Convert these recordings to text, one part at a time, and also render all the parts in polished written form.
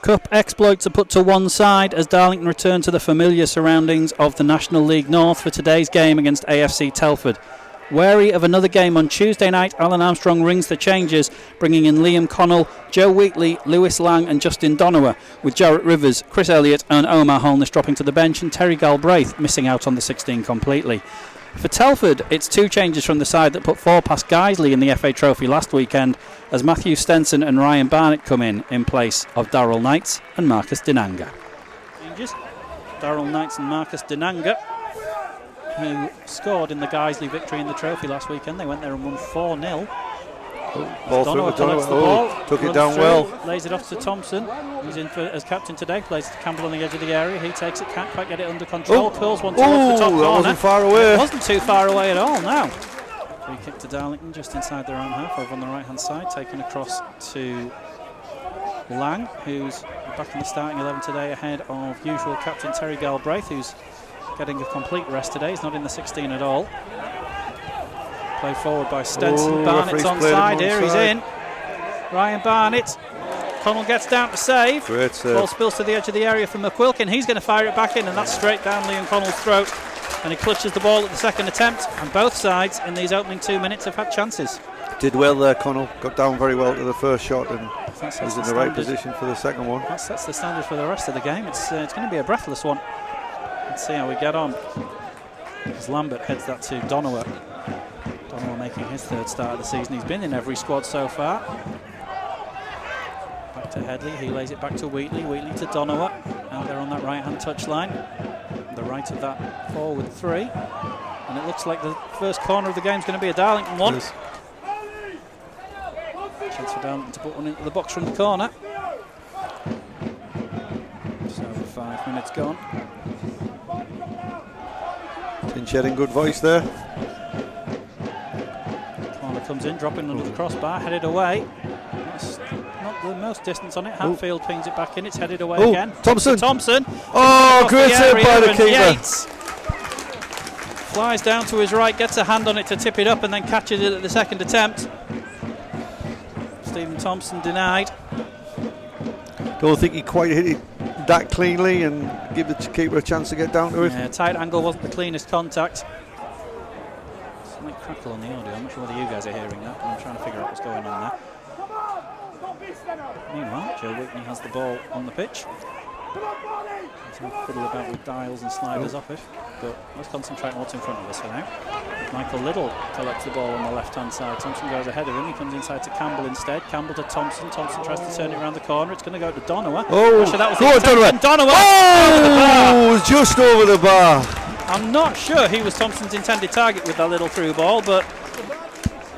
Cup exploits are put to one side as Darlington return to the familiar surroundings of the National League North for today's game against AFC Telford. Wary of another game on Tuesday night, Alan Armstrong rings the changes, bringing in Liam Connell, Joe Wheatley, Lewis Lang and Justin Donowa, with Jarrett Rivers, Chris Elliott and Omar Holness dropping to the bench and Terry Galbraith missing out on the 16 completely. For Telford, it's two changes from the side that put 4 past Guiseley in the FA Trophy last weekend as Matthew Stenson and Ryan Barnett come in place of Darrell Knights and Marcus Dinanga. Changes, Darrell Knights and Marcus Dinanga, who scored in the Guiseley victory in the trophy last weekend. They went there and won 4-0. Donowa collects the ball, took it down well, lays it off to Thompson, who's in as captain today, plays to Campbell on the edge of the area. He takes it, can't quite get it under control, curls one towards the top corner. That wasn't far away. It wasn't too far away at all now. Free kick to Darlington just inside their own half over on the right hand side, taken across to Lang, who's back in the starting 11 today ahead of usual captain Terry Galbraith, who's getting a complete rest today. He's not in the 16 at all. Play forward by Stenson. Barnett's onside. Here he's in. Ryan Barnett. Connell gets down to save. Great save. Ball spills to the edge of the area from McQuilkin. He's going to fire it back in, and that's straight down Liam Connell's throat. And he clutches the ball at the second attempt. And both sides in these opening 2 minutes have had chances. Did well there, Connell. Got down very well to the first shot and was in the right position for the second one. That sets the standard for the rest of the game. It's going to be a breathless one. Let's see how we get on. As Lambert heads that to Donowa. Donowa making his third start of the season. He's been in every squad so far. Back to Headley. He lays it back to Wheatley. Wheatley to Donowa. Out there on that right-hand touchline. The right of that forward 3. And it looks like the first corner of the game is going to be a Darlington one. Chance for Darlington to put one into the box from the corner. Just over 5 minutes gone. Been shedding good voice there. Corner comes in, dropping under the crossbar, headed away. That's not the most distance on it. Hatfield pings it back in, it's headed away again. Thompson! Oh, great save by the keeper. Yates flies down to his right, gets a hand on it to tip it up and then catches it at the second attempt. Stephen Thompson denied. Don't think he quite hit it that cleanly and give the keeper a chance to get down to it. Yeah, tight angle wasn't the cleanest contact. Slight crackle on the audio. I'm not sure whether you guys are hearing that, but I'm trying to figure out what's going on there. Meanwhile, Joe Whitney has the ball on the pitch. He's fiddle about with dials and sliders off it, but let's concentrate on what's in front of us for now. Michael Liddell collects the ball on the left-hand side. Thompson goes ahead of him. He comes inside to Campbell instead. Campbell to Thompson. Thompson tries to turn it around the corner. It's going to go to Donowa. Actually, that was Donowa! Oh, just over the bar. I'm not sure he was Thompson's intended target with that little through ball, but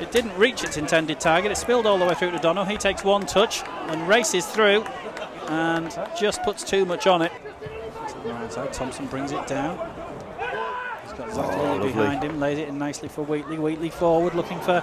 it didn't reach its intended target. It spilled all the way through to Donowa. He takes one touch and races through and just puts too much on it. Thompson brings it down. He's got Zach Lilly behind him, lays it in nicely for Wheatley. Wheatley forward looking for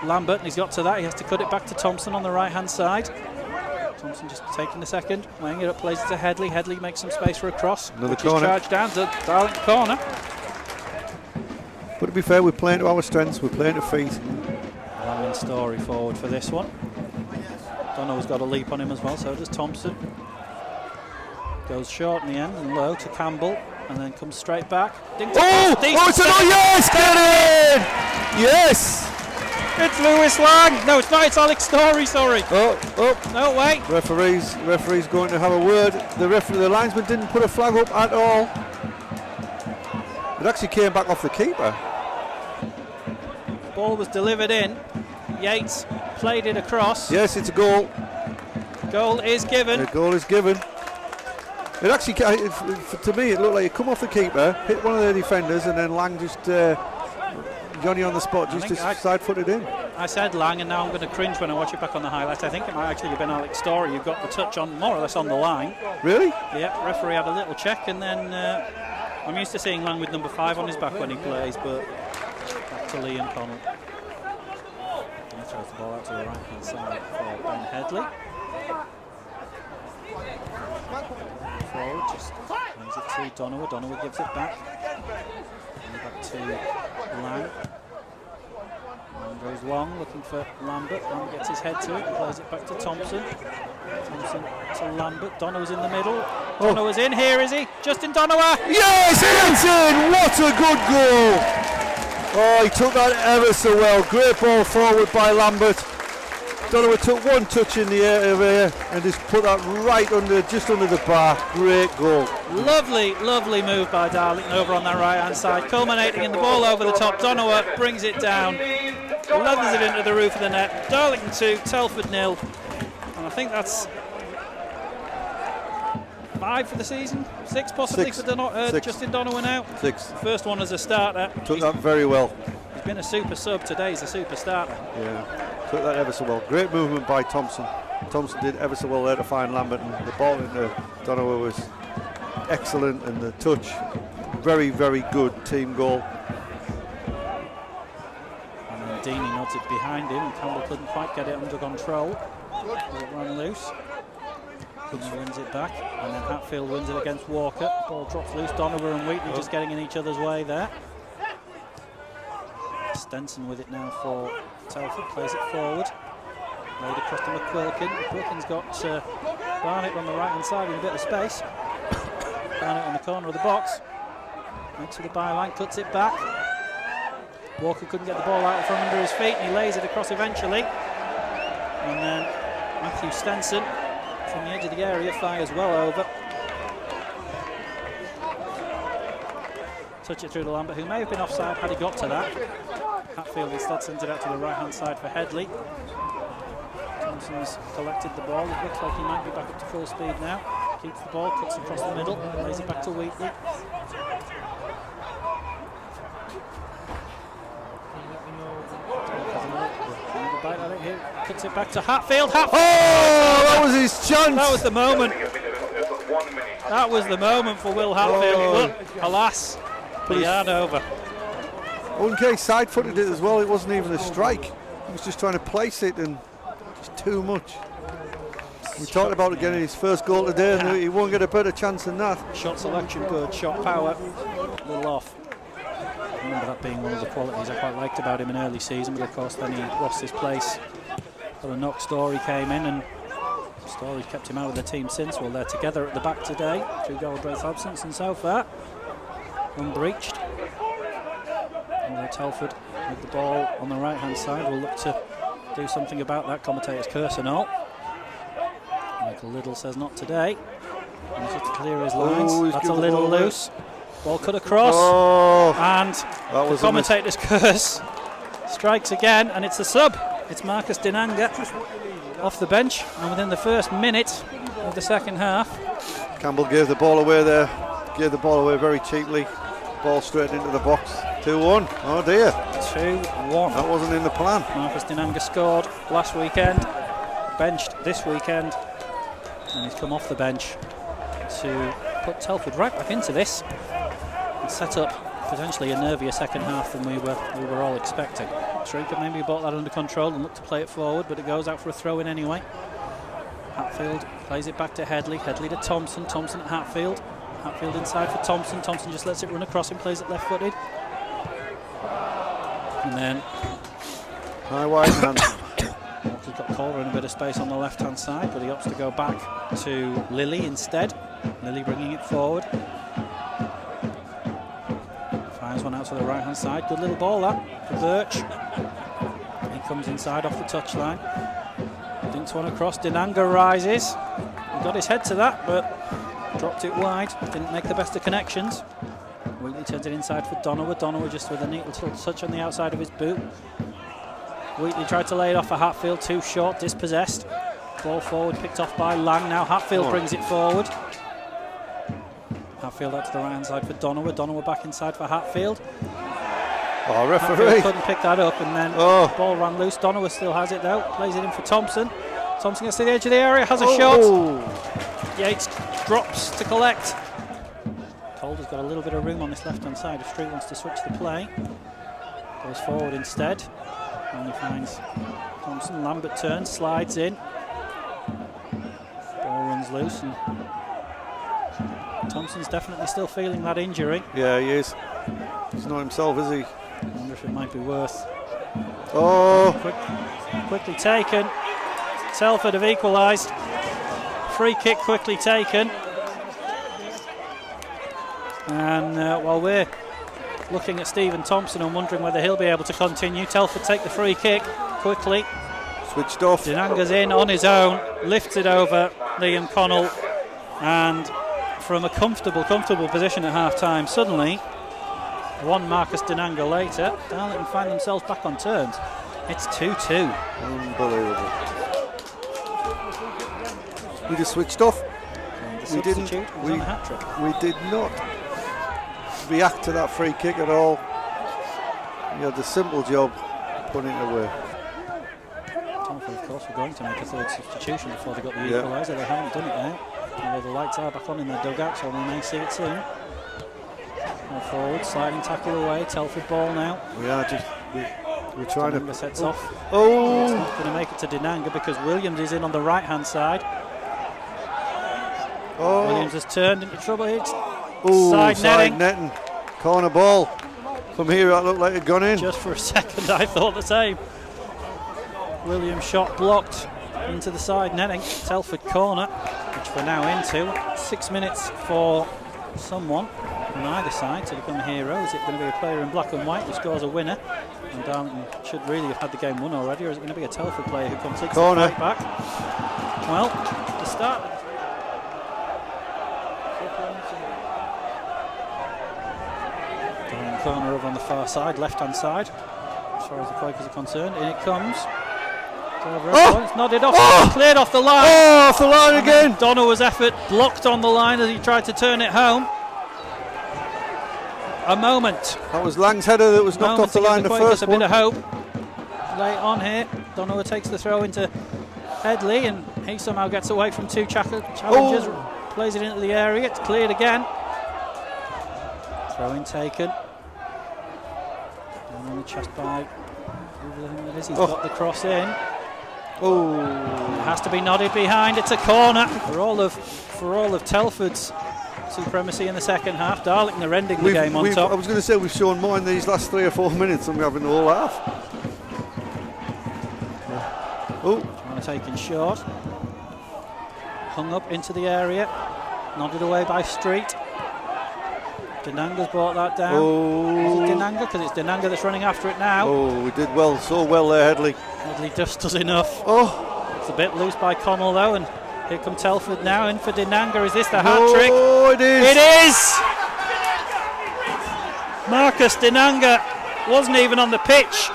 Lambert, and he's got to that. He has to cut it back to Thompson on the right hand side. Thompson just taking a second, weighing it up, plays it to Headley. Headley makes some space for a cross. Another corner. Charged down to Darlington corner. But to be fair, we're playing to our strengths, we're playing to feet. Lang Story forward for this one. Donowa's got a leap on him as well, so does Thompson. Goes short in the end and low to Campbell, and then comes straight back. Yes, get in! Yes! It's Lewis Lang. No, it's not. It's Alex Story. Sorry. No, wait. Referee's going to have a word. The linesman didn't put a flag up at all. It actually came back off the keeper. Ball was delivered in. Yates played it across. Yes, it's a goal. Goal is given. The goal is given. It actually, to me, it looked like it come off the keeper, hit one of the defenders, and then Lang just Johnny on the spot, just side-footed in. I said Lang, and now I'm going to cringe when I watch it back on the highlights. I think it might actually have been Alex Story who got the touch on, more or less on the line. Really? Yeah, referee had a little check, and then I'm used to seeing Lang with number 5 on his back when he plays, but back to Liam Connell. He throws the ball out to the right-hand side for Ben Headley. Forward, just brings it to Donowa. Donowa gives it back. Back to Lang. Goes long, looking for Lambert. Lambert gets his head to it and plays it back to Thompson. Thompson to Lambert. Donowa's in the middle. Donowa's in. Here is he? Justin Donowa. Yes, it's in. What a good goal. Oh, he took that ever so well. Great ball forward by Lambert. Donowa took one touch in the air and just put that right under, just under the bar. Great goal. Lovely, lovely move by Darlington over on that right-hand side, culminating in the ball over the top. Donowa brings it down, lathers it into the roof of the net. Darlington 2, Telford 0. And I think that's 5 for the season, 6 possibly for Justin Donowa now. 6. First one as a starter. Took that very well. He's been a super sub, today he's a super starter. Yeah. Took that ever so well. Great movement by Thompson. Thompson did ever so well there to find Lambert, and the ball into Donowa was excellent, and the touch, very, very good team goal. And then Deeney nods it behind him, and Campbell couldn't quite get it under control. It ran loose. He wins it back, and then Hatfield wins it against Walker. Ball drops loose. Donowa and Wheatley just getting in each other's way there. Stenson with it now for Telford, plays it forward, laid across to McQuilkin. McQuilkin's got Barnett on the right hand side with a bit of space. Barnett on the corner of the box, went to the byline, cuts it back. Walker couldn't get the ball out from under his feet, and he lays it across eventually. And then Matthew Stenson from the edge of the area fires well over. Touch it through to Lambert, who may have been offside had he got to that. Hatfield instead sends it out to the right hand side for Headley. Thompson's collected the ball. It looks like he might be back up to full speed now. Keeps the ball, cuts across the middle, lays it back to Wheatley. Cuts it back to Hatfield. Hatfield! Oh, that was his chance! That was the moment. That was the moment for Will Hatfield. But alas, the yard over. Unke side-footed it as well. It wasn't even a strike. He was just trying to place it, and just too much. We talked about it getting his first goal today, and he won't get a better chance than that. Shot selection good, shot power, a little off. I remember that being one of the qualities I quite liked about him in early season, but of course then he lost his place. But a knock Story came in, and Story kept him out of the team since. Well, they're together at the back today, 2 Galbraith absence, and so far unbreached. Although Telford with the ball on the right hand side will look to do something about that. Commentator's curse and all. Michael Liddell says not today. He's just to clear his lines. That's a little loose. Ball cut across, and the commentator's curse strikes again, and it's a sub. It's Marcus Dinanga off the bench, and within the first minute of the second half. Campbell gave the ball away there. Gave the ball away very cheaply. Ball straight into the box. 2-1. Oh dear. 2-1. That wasn't in the plan. Marcus Dinanga scored last weekend, benched this weekend, and he's come off the bench to put Telford right back into this and set up potentially a nervier second half than we were all expecting. Shrika maybe brought that under control and looked to play it forward, but it goes out for a throw in anyway. Hatfield plays it back to Headley. Headley to Thompson. Thompson at Hatfield. Hatfield inside for Thompson. Thompson just lets it run across him, plays it left-footed. And then high wide hand. Walker's got Calder in a bit of space on the left-hand side, but he opts to go back to Lilly instead. Lilly bringing it forward. Fires one out to the right-hand side. Good little ball that for Birch. He comes inside off the touchline. Dinks one across. Dinanga rises. He got his head to that, but dropped it wide. Didn't make the best of connections. Wheatley turns it inside for Donowa. Donowa just with a neat little touch on the outside of his boot. Wheatley tried to lay it off for Hatfield, too short, dispossessed. Ball forward, picked off by Lang. Now Hatfield brings it forward. Hatfield out to the right hand side for Donowa. Donowa back inside for Hatfield. Oh, referee. Hatfield couldn't pick that up, and then the ball ran loose. Donowa still has it though. Plays it in for Thompson. Thompson gets to the edge of the area, has a shot. Yates drops to collect. Calder's got a little bit of room on this left-hand side if Street wants to switch the play. Goes forward instead. Only finds Thompson. Lambert turns, slides in. Ball runs loose, and Thompson's definitely still feeling that injury. Yeah, he is. He's not himself, is he? I wonder if it might be worth Oh, Quickly taken. Telford have equalised. Free kick quickly taken. And while we're looking at Stephen Thompson and wondering whether he'll be able to continue, Telford take the free kick quickly. switched off. Dinanga's in on his own, lifts it over Liam Connell, and from a comfortable position at half-time, suddenly, one Marcus Dinanga later, Darlington find themselves back on terms. It's 2-2. Unbelievable. We just switched off. We didn't. On a hat-trick. We did not react to that free kick at all. We had the simple job putting it away. Telford, of course, were going to make a third substitution before they got the equaliser. They haven't done it yet. Although the lights are back on in their dugout, so we may see it soon. More forward, sliding tackle away. Telford ball now. We're trying Dinanga to. sets off. Oh! It's not going to make it to Dinanga because Williams is in on the right-hand side. Oh! Williams has turned into trouble. It's Ooh, side netting. Corner ball. From here, that looked like it had gone in. Just for a second, I thought the same. Williams' shot blocked into the side netting. Telford corner, which we're now into. 6 minutes for someone on either side to become a hero. Is it going to be a player in black and white who scores a winner? And Darlington should really have had the game won already, or is it going to be a Telford player who completes the fight back? Well, the start. Corner over on the far side, left-hand side, as far as the Quakers are concerned. In it comes. It's nodded off, cleared off the line. Oh, off the line again. Donowa's effort blocked on the line as he tried to turn it home. A moment. That was Lang's header that was knocked off the line. The first a one. bit of hope. Late on here, Donowa takes the throw into Headley, and he somehow gets away from two challengers. Plays it into the area. It's cleared again. Throw in taken. On the chest by he's got the cross in. Oh, it has to be nodded behind. It's a corner for all of Telford's supremacy in the second half. Darlington are ending the game on top. I was going to say we've shown more in these last 3 or 4 minutes than we have in the whole half. Oh, trying to take in short. Hung up into the area. Nodded away by Street. Dinanga's brought that down. Oh. Is it Dinanga? Because it's Dinanga that's running after it now. Oh, we did well, so well there, Headley. Headley just does enough. Oh, it's a bit loose by Connell though, and here come Telford now in for Dinanga. Is this the hat-trick? Oh, it is. It is! Marcus Dinanga wasn't even on the pitch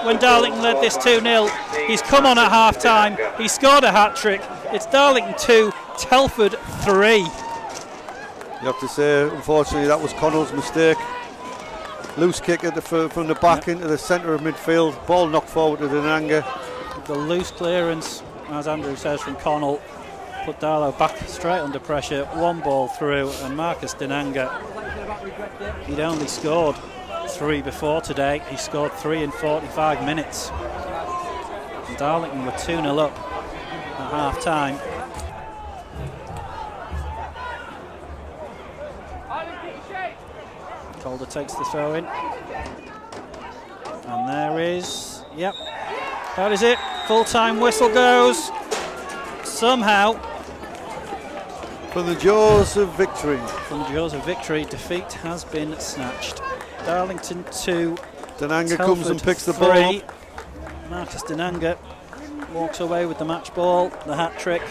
when Darlington led this 2-0. He's come on at half-time. He scored a hat-trick. It's Darlington 2, Telford 3. You have to say, unfortunately, that was Connell's mistake. Loose kick from the back into the centre of midfield. Ball knocked forward to Dinanga. The loose clearance, as Andrew says, from Connell, put Darlo back straight under pressure. One ball through, and Marcus Dinanga, he'd only scored 3 before today. He scored 3 in 45 minutes. And Darlington were 2-0 up at half-time. Calder takes the throw in, and there is, that is it. Full-time whistle goes. Somehow, from the jaws of victory. From the jaws of victory, defeat has been snatched. Darlington 2. Dinanga Telford comes and picks the 3. ball up. Marcus Dinanga walks away with the match ball, the hat-trick.